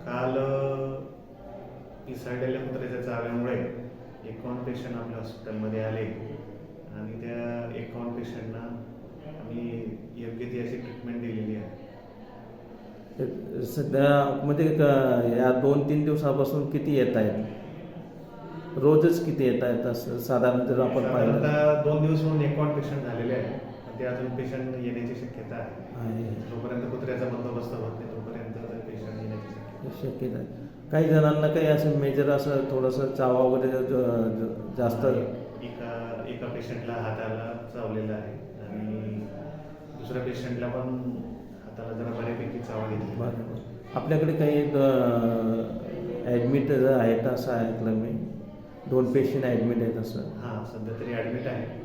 काल पिसाळलेल्या कुत्र्याच्या चाव्यामुळे 51 पेशंट आपल्या हॉस्पिटलमध्ये आले आणि त्या 51 पेशंटना आम्ही योग्य ती अशी ट्रीटमेंट दिलेली आहे. सध्या मध्ये या 2-3 दिवसापासून किती येत आहेत? रोजच किती येत आहेत असं साधारण जर आपण पाहिलं? साधारणतः 2 दिवस म्हणून 51 पेशंट झालेले आहेत. ते अजून पेशंट येण्याची शक्यता आहे. जोपर्यंत कुत्र्याचा बंदोबस्त होत नाही तोपर्यंत पेशंट येण्याची शक्यता आहे. काही जणांना काही असं मेजर असं थोडंसं चावा वगैरे जास्त एका पेशंटला हाताला चावलेला आहे आणि दुसऱ्या पेशंटला पण हाताला जरा बऱ्यापैकी चावा घेतली. बरं. आपल्याकडे काही ॲडमिट आहेत असं ऐकलं मी, 2 पेशंट ॲडमिट आहेत असं. हां, सध्या तरी ॲडमिट आहे.